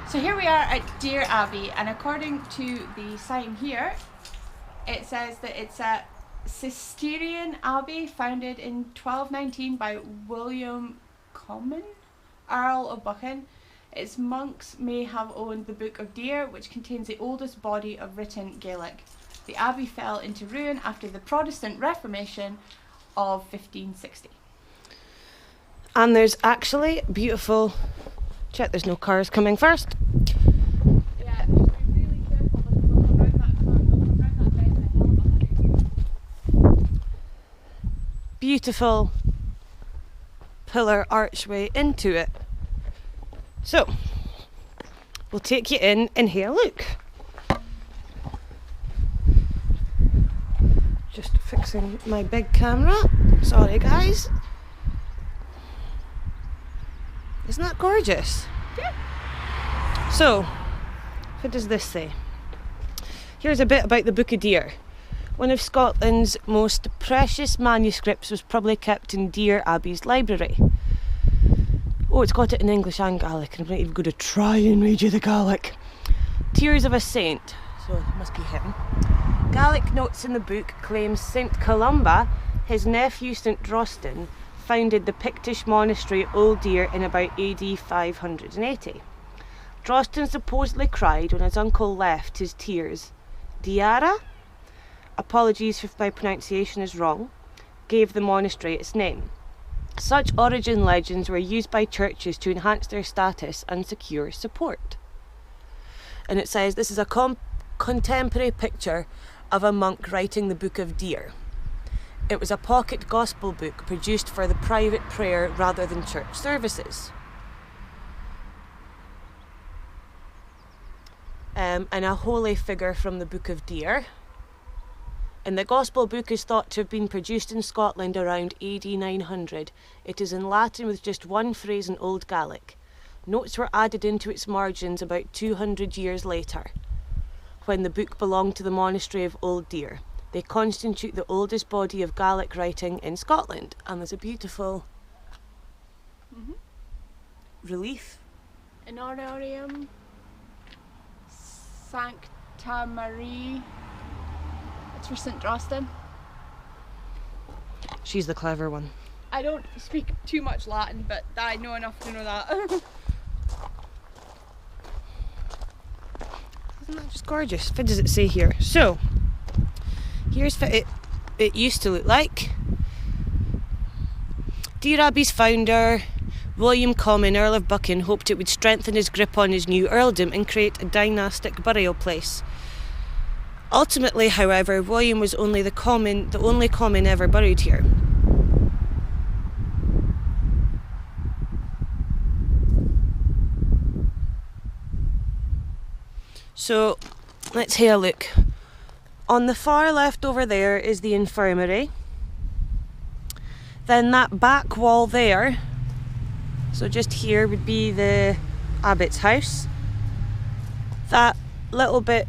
So here we are at Deer Abbey, and according to the sign here, it says that it's a Cistercian abbey founded in 1219 by William Comyn, Earl of Buchan. Its monks may have owned the Book of Deer, which contains the oldest body of written Gaelic. The abbey fell into ruin after the Protestant Reformation of 1560. And there's actually beautiful... Check there's no cars coming first. Yeah, just be really careful because they'll come round that bend in a hell of a hurry. Beautiful pillar archway into it. So, we'll take you in and have a look. Just fixing my big camera. Sorry guys. Isn't that gorgeous? Yeah. So, what does this say? Here's a bit about the Book of Deer. One of Scotland's most precious manuscripts was probably kept in Deer Abbey's library. Oh, it's got it in English and Gaelic, and I'm not even going to try and read you the Gaelic. Tears of a Saint, so it must be him. Gaelic notes in the book claim St Columba, his nephew St Drosten, founded the Pictish monastery at Old Deer in about AD 580. Drosten supposedly cried when his uncle left his tears. Diara, apologies if my pronunciation is wrong, gave the monastery its name. Such origin legends were used by churches to enhance their status and secure support. And it says this is a contemporary picture of a monk writing the Book of Deer. It was a pocket gospel book produced for the private prayer rather than church services. And a holy figure from the Book of Deer. And the gospel book is thought to have been produced in Scotland around AD 900. It is in Latin with just one phrase in Old Gaelic. Notes were added into its margins about 200 years later, when the book belonged to the monastery of Old Deer. They constitute the oldest body of Gaelic writing in Scotland, and there's a beautiful relief. In Honorarium Sancta Marie. It's for St Drosten. She's the clever one. I don't speak too much Latin, but I know enough to know that. Isn't that just gorgeous? What does it say here? So, here's what it used to look like. Deer Abbey's founder, William Comyn, Earl of Buchan, hoped it would strengthen his grip on his new earldom and create a dynastic burial place. Ultimately, however, William was only the only Comyn ever buried here. So, let's have a look. On the far left over there is the infirmary. Then that back wall there, so just here would be the abbot's house. That little bit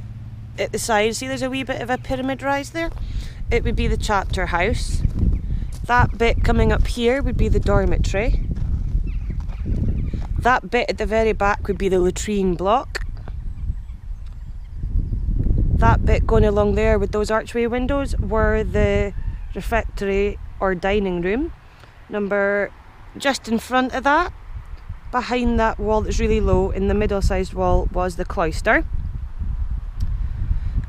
at the side, see there's a wee bit of a pyramid rise there? It would be the chapter house. That bit coming up here would be the dormitory. That bit at the very back would be the latrine block. That bit going along there with those archway windows were the refectory or dining room. Just in front of that, behind that wall that's really low, in the middle-sized wall, was the cloister.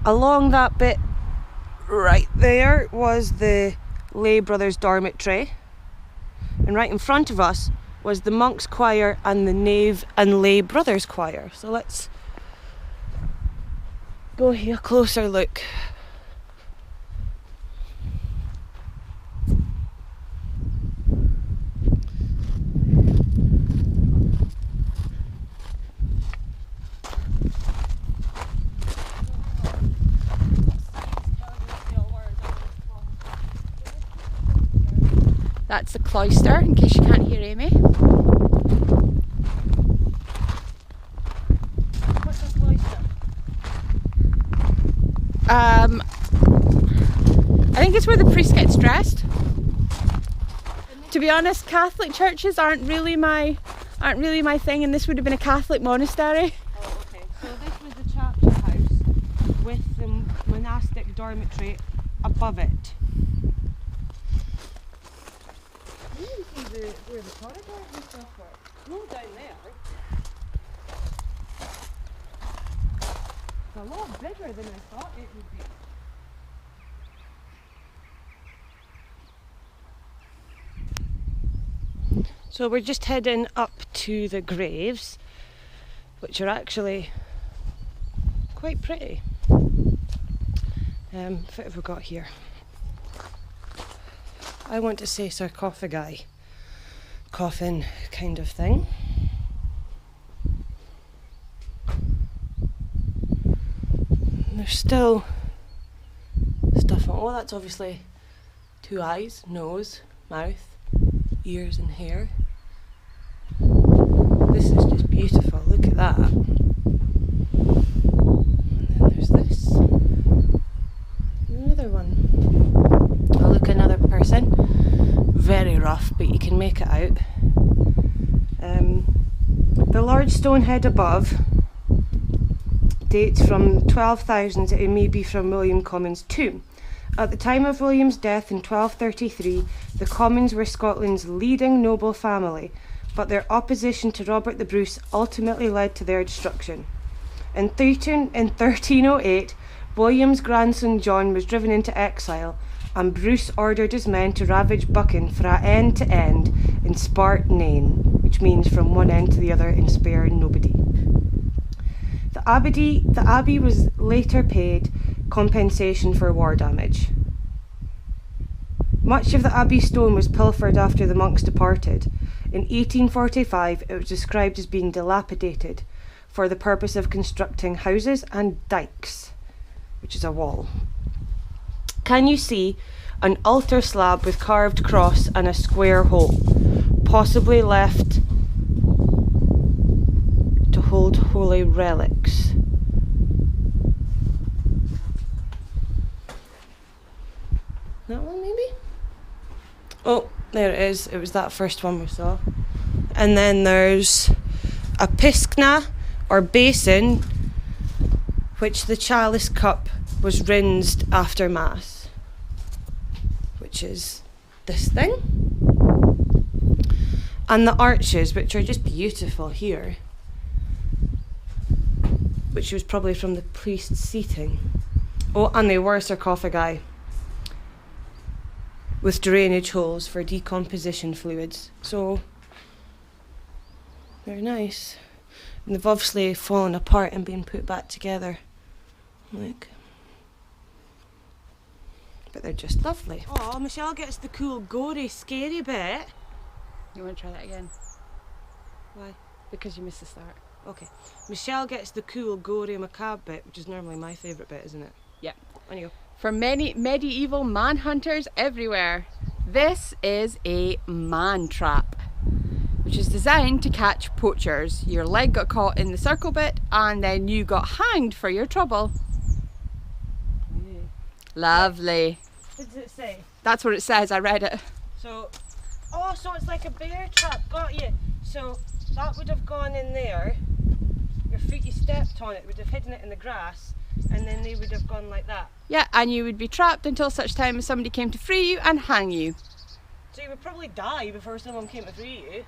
Along that bit right there was the lay brothers' dormitory. And right in front of us was the monks' choir and the nave and lay brothers' choir. So let's go here, a closer look. That's the cloister, in case you can't hear Amy. What's a cloister? I think it's where the priest gets dressed. To be honest, Catholic churches aren't really my thing, and this would have been a Catholic monastery. with the monastic dormitory above it. You can see where the corridors and stuff were. No, down there. It's a lot bigger than I thought it would be. So we're just heading up to the graves, which are actually quite pretty. What have we got here? I want to say sarcophagi, coffin kind of thing. And there's still stuff on. Oh, that's obviously 2 eyes, nose, mouth, ears and hair. This is just beautiful, look at that. And then there's this. Another one. Oh, look, another person. Very rough, but you can make it out. The large stone head above dates from 12,000, it may be from William Common's tomb. At the time of William's death in 1233, the Commons were Scotland's leading noble family, but their opposition to Robert the Bruce ultimately led to their destruction. In 1308, William's grandson John was driven into exile, and Bruce ordered his men to ravage Buchan fra end to end in spart nane, which means from one end to the other and spare nobody. The abbey was later paid compensation for war damage. Much of the abbey stone was pilfered after the monks departed. In 1845, it was described as being dilapidated for the purpose of constructing houses and dykes, which is a wall. Can you see an altar slab with carved cross and a square hole, possibly left to hold holy relics? That one maybe? Oh, there it is. It was that first one we saw. And then there's a piscna or basin, which the chalice cup was rinsed after Mass, which is this thing. And the arches, which are just beautiful here, which was probably from the priest's seating. Oh, and they were sarcophagi with drainage holes for decomposition fluids. So, they're nice. And they've obviously fallen apart and been put back together. Look. But they're just lovely. Oh, Michelle gets the cool, gory, scary bit. You want to try that again? Why? Because you missed the start. Okay. Michelle gets the cool, gory, macabre bit, which is normally my favourite bit, isn't it? Yeah. On you go. For many medieval manhunters everywhere, this is a man trap, which is designed to catch poachers. Your leg got caught in the circle bit and then you got hanged for your trouble. Yeah. Lovely. What does it say? That's what it says, I read it. So, oh, so it's like a bear trap, got you. So that would have gone in there, your feet, you stepped on it, would have hidden it in the grass, and then they would have gone like that. Yeah, and you would be trapped until such time as somebody came to free you and hang you. So you would probably die before someone came to free you,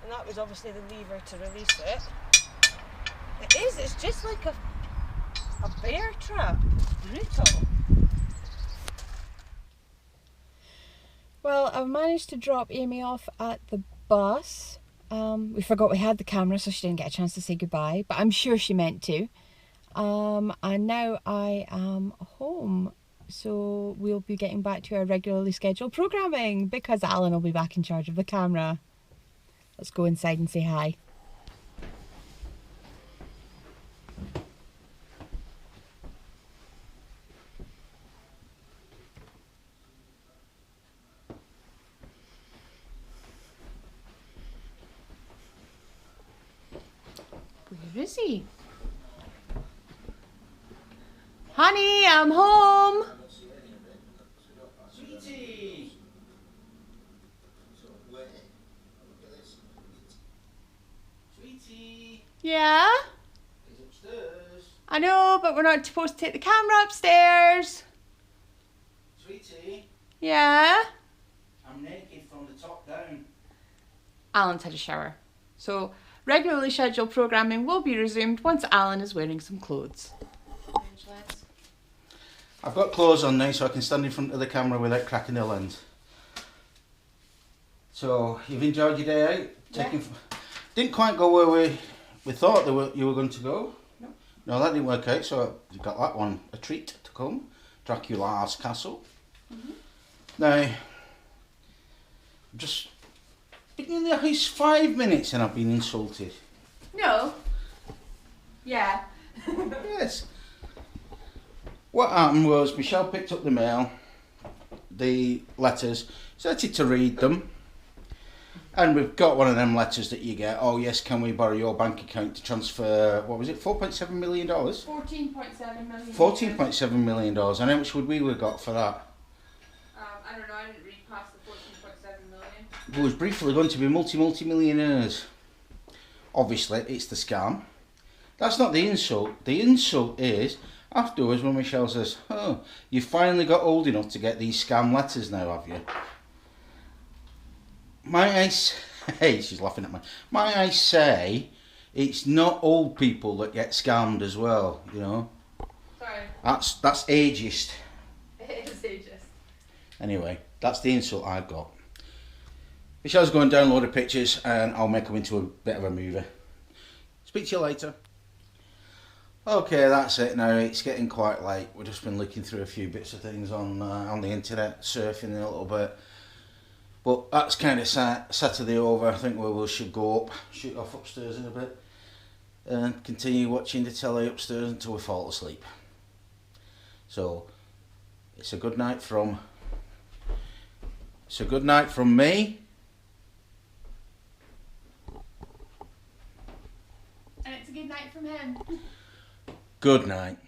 and that was obviously the lever to release it. It is, it's just like a bear trap. It's brutal. Well, I've managed to drop Amy off at the bus. We forgot we had the camera, so she didn't get a chance to say goodbye, but I'm sure she meant to. And now I am home, so we'll be getting back to our regularly scheduled programming because Alan will be back in charge of the camera. Let's go inside and say hi. Where is he? Honey, I'm home. Sweetie! Sweetie! Yeah? He's upstairs. I know, but we're not supposed to take the camera upstairs. Sweetie, Yeah? I'm naked from the top down. Alan's had a shower. So, regularly scheduled programming will be resumed once Alan is wearing some clothes. I've got clothes on now so I can stand in front of the camera without cracking the lens. So, you've enjoyed your day out? Yeah. Didn't quite go where we thought you were going to go. No. No, that didn't work out, so you got that one a treat to come. Dracula's Castle. Now, I've just been in the house 5 minutes and I've been insulted. No. Yeah. Yes. What happened was Michelle picked up the mail, the letters, started to read them, and we've got one of them letters that you get, oh yes, can we borrow your bank account to transfer, what was it, $4.7 million? $14.7 million. $14.7 million, and how much would we have got for that? I don't know, I didn't read past the 14.7 million. We was briefly going to be multi-millionaires. Obviously, it's the scam. That's not the insult. The insult is, afterwards when Michelle says, oh, you finally got old enough to get these scam letters now, have you? Might I say, she's laughing at me, might I say, it's not old people that get scammed as well, you know? Sorry. That's ageist. It is ageist. Anyway, that's the insult I've got. Michelle's going to download the pictures and I'll make them into a bit of a movie. Speak to you later. Okay, that's it now. It's getting quite late. We've just been looking through a few bits of things on the internet, surfing a little bit. But that's kind of Saturday over. I think we should go up, shoot off upstairs in a bit, and continue watching the telly upstairs until we fall asleep. So, it's a good night from me. And it's a good night from him. Good night.